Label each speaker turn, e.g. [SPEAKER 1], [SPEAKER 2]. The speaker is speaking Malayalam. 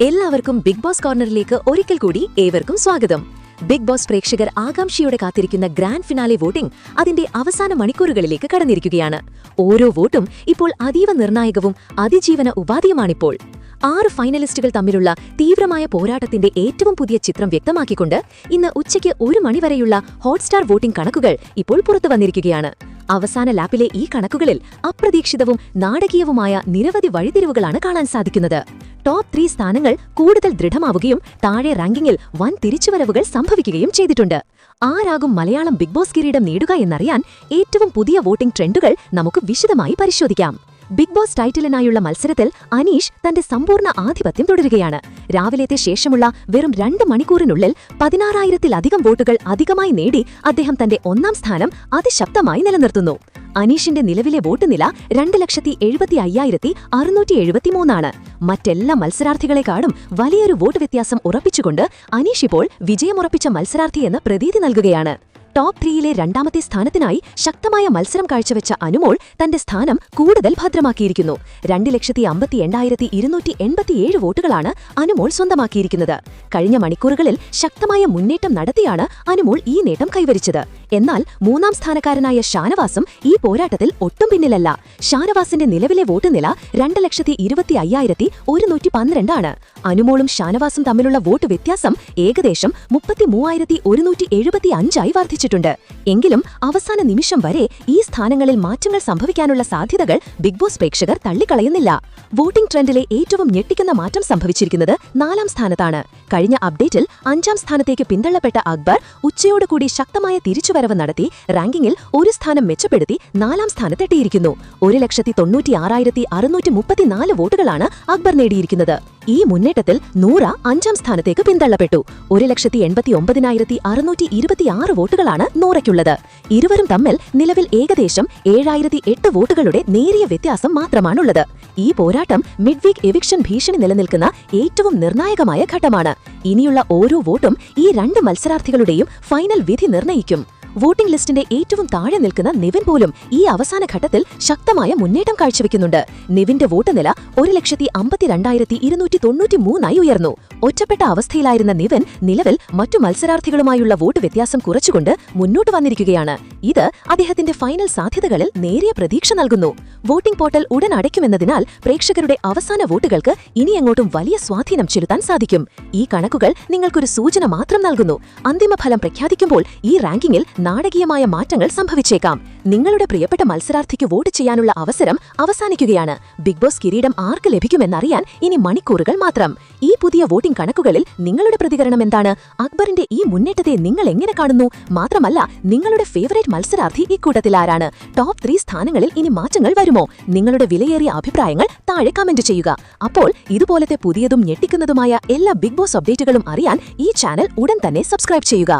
[SPEAKER 1] എല്ലാവർക്കും ബിഗ് ബോസ് കോർണറിലേക്ക് ഒരിക്കൽ കൂടി ഏവർക്കും സ്വാഗതം. ബിഗ് ബോസ് പ്രേക്ഷകർ ആകാംക്ഷയോടെ കാത്തിരിക്കുന്ന ഗ്രാൻഡ് ഫിനാലെ വോട്ടിംഗ് അതിന്റെ അവസാന മണിക്കൂറുകളിലേക്ക് കടന്നിരിക്കുകയാണ്. ഓരോ വോട്ടും ഇപ്പോൾ അതീവ നിർണായകവും അതിജീവന ഉപാധിയുമാണിപ്പോൾ. 6 ഫൈനലിസ്റ്റുകൾ തമ്മിലുള്ള തീവ്രമായ പോരാട്ടത്തിന്റെ ഏറ്റവും പുതിയ ചിത്രം വ്യക്തമാക്കിക്കൊണ്ട് ഇന്ന് ഉച്ചയ്ക്ക് 1 മണിവരെയുള്ള ഹോട്ട്സ്റ്റാർ വോട്ടിംഗ് കണക്കുകൾ ഇപ്പോൾ പുറത്തു വന്നിരിക്കുകയാണ്. അവസാന ലാപ്പിലെ ഈ കണക്കുകളിൽ അപ്രതീക്ഷിതവും നാടകീയവുമായ നിരവധി വഴിത്തിരിവുകളാണ് കാണാൻ സാധിക്കുന്നത്. ടോപ്പ് 3 സ്ഥാനങ്ങൾ കൂടുതൽ ദൃഢമാവുകയും താഴെ റാങ്കിങ്ങിൽ വൻ തിരിച്ചുവരവുകൾ സംഭവിക്കുകയും ചെയ്തിട്ടുണ്ട്. ആരാകും മലയാളം ബിഗ് ബോസ് കിരീടം നേടുക എന്നറിയാൻ ഏറ്റവും പുതിയ വോട്ടിംഗ് ട്രെൻഡുകൾ നമുക്ക് വിശദമായി പരിശോധിക്കാം. ബിഗ് ബോസ് ടൈറ്റിലിനായുള്ള മത്സരത്തിൽ അനീഷ് തന്റെ സമ്പൂർണ്ണ ആധിപത്യം തുടരുകയാണ്. രാവിലത്തെ ശേഷമുള്ള വെറും 2 മണിക്കൂറിനുള്ളിൽ 16,000-ലധികം വോട്ടുകൾ അധികമായി നേടി അദ്ദേഹം തന്റെ 1-ാം സ്ഥാനം അതിശക്തമായി നിലനിർത്തുന്നു. അനീഷിന്റെ നിലവിലെ വോട്ട് നില 2,75,673 ആണ്. മറ്റെല്ലാ മത്സരാർത്ഥികളെക്കാളും വലിയൊരു വോട്ട് വ്യത്യാസം ഉറപ്പിച്ചുകൊണ്ട് അനീഷ് ഇപ്പോൾ വിജയമുറപ്പിച്ച മത്സരാർത്ഥിയെന്ന് പ്രതീതി നൽകുകയാണ്. ടോപ്പ് 3-യിലെ 2-ാമത്തെ സ്ഥാനത്തിനായി ശക്തമായ മത്സരം കാഴ്ചവെച്ച അനുമോൾ തന്റെ സ്ഥാനം കൂടുതൽ ഭദ്രമാക്കിയിരിക്കുന്നു. 2,58,287 വോട്ടുകളാണ് അനുമോൾ സ്വന്തമാക്കിയിരിക്കുന്നത്. കഴിഞ്ഞ മണിക്കൂറുകളിൽ ശക്തമായ മുന്നേറ്റം നടത്തിയാണ് അനുമോൾ ഈ നേട്ടം കൈവരിച്ചത്. എന്നാൽ 3-ാം സ്ഥാനക്കാരനായ ഷാനവാസും ഈ പോരാട്ടത്തിൽ ഒട്ടും പിന്നിലല്ല. ഷാനവാസിന്റെ നിലവിലെ വോട്ട് നില 2,25,112 ആണ്. അനുമോളും ഷാനവാസും തമ്മിലുള്ള വോട്ട് വ്യത്യാസം ഏകദേശം 33,175 വർദ്ധിച്ചു. എങ്കിലും അവസാന നിമിഷം വരെ ഈ സ്ഥാനങ്ങളിൽ മാറ്റങ്ങൾ സംഭവിക്കാനുള്ള സാധ്യതകൾ ബിഗ് ബോസ് പ്രേക്ഷകർ തള്ളിക്കളയുന്നില്ല. വോട്ടിംഗ് ട്രെൻഡിലെ ഏറ്റവും ഞെട്ടിക്കുന്ന മാറ്റം സംഭവിച്ചിരിക്കുന്നത് 4-ാം സ്ഥാനത്താണ്. കഴിഞ്ഞ അപ്ഡേറ്റിൽ 5-ാം സ്ഥാനത്തേക്ക് പിന്തള്ളപ്പെട്ട അക്ബർ ഉച്ചയോടുകൂടി ശക്തമായ തിരിച്ചുവരവ് നടത്തി റാങ്കിങ്ങിൽ 1 സ്ഥാനം മെച്ചപ്പെടുത്തി 4-ാം സ്ഥാനത്തെത്തിയിരിക്കുന്നു. 1,64,634 വോട്ടുകളാണ് അക്ബർ നേടിയിരിക്കുന്നത്. ഈ മുന്നേറ്റത്തിൽ നൂറ 5-ാം സ്ഥാനത്തേക്ക് പിന്തള്ളപ്പെട്ടു. 1,89,626 വോട്ടുകളാണ് നൂറയ്ക്കുള്ളത്. ഇരുവരും തമ്മിൽ നിലവിൽ ഏകദേശം 7,008 വോട്ടുകളുടെ നേരിയ വ്യത്യാസം മാത്രമാണുള്ളത്. ഈ പോരാട്ടം മിഡ് വീക്ക് എവിക്ഷൻ ഭീഷണി നിലനിൽക്കുന്ന ഏറ്റവും നിർണായകമായ ഘട്ടമാണ്. ഇനിയുള്ള ഓരോ വോട്ടും ഈ 2 മത്സരാർത്ഥികളുടെയും ഫൈനൽ വിധി നിർണ്ണയിക്കും. വോട്ടിംഗ് ലിസ്റ്റിന്റെ ഏറ്റവും താഴെ നിൽക്കുന്ന നിവിൻ പോലും ഈ അവസാന ഘട്ടത്തിൽ ശക്തമായ മുന്നേറ്റം കാഴ്ചവെക്കുന്നുണ്ട്. നിവിന്റെ വോട്ട് നില 1,52,293 ഉയർന്നു. ഒറ്റപ്പെട്ട അവസ്ഥയിലായിരുന്ന നിവിൻ നിലവിൽ മറ്റു മത്സരാർത്ഥികളുമായുള്ള വോട്ട് വ്യത്യാസം കുറച്ചുകൊണ്ട് മുന്നോട്ട് വന്നിരിക്കുകയാണ്. ഇത് അദ്ദേഹത്തിന്റെ ഫൈനൽ സാധ്യതകളിൽ നേരിയ പ്രതീക്ഷ നൽകുന്നു. വോട്ടിംഗ് പോർട്ടൽ ഉടൻ അടയ്ക്കുമെന്നതിനാൽ പ്രേക്ഷകരുടെ അവസാന വോട്ടുകൾക്ക് ഇനിയെങ്ങോട്ടും വലിയ സ്വാധീനം ചെലുത്താൻ സാധിക്കും. ഈ കണക്കുകൾ നിങ്ങൾക്കൊരു സൂചന മാത്രം നൽകുന്നു. അന്തിമഫലം പ്രഖ്യാപിക്കുമ്പോൾ ഈ റാങ്കിങ്ങിൽ നാടകീയമായ മാറ്റങ്ങൾ സംഭവിച്ചേക്കാം. നിങ്ങളുടെ പ്രിയപ്പെട്ട മത്സരാർത്ഥിക്ക് വോട്ട് ചെയ്യാനുള്ള അവസരം അവസാനിക്കുകയാണ്. ബിഗ് ബോസ് കിരീടം ആർക്ക് ലഭിക്കുമെന്നറിയാൻ ഇനി മണിക്കൂറുകൾ മാത്രം. ഈ പുതിയ വോട്ടിംഗ് കണക്കുകളിൽ നിങ്ങളുടെ പ്രതികരണം എന്താണ്? അക്ബറിന്റെ ഈ മുന്നേറ്റത്തെ നിങ്ങൾ എങ്ങനെ കാണുന്നു? മാത്രമല്ല, നിങ്ങളുടെ ഫേവറേറ്റ് മത്സരാർത്ഥി ഇക്കൂട്ടത്തിൽ ആരാണ്? ടോപ്പ് 3 സ്ഥാനങ്ങളിൽ ഇനി മാറ്റങ്ങൾ വരുമോ? നിങ്ങളുടെ വിലയേറിയ അഭിപ്രായങ്ങൾ താഴെ കമന്റ് ചെയ്യുക. അപ്പോൾ ഇതുപോലത്തെ പുതിയതും ഞെട്ടിക്കുന്നതുമായ എല്ലാ ബിഗ് ബോസ് അപ്ഡേറ്റുകളും അറിയാൻ ഈ ചാനൽ ഉടൻ തന്നെ സബ്സ്ക്രൈബ് ചെയ്യുക.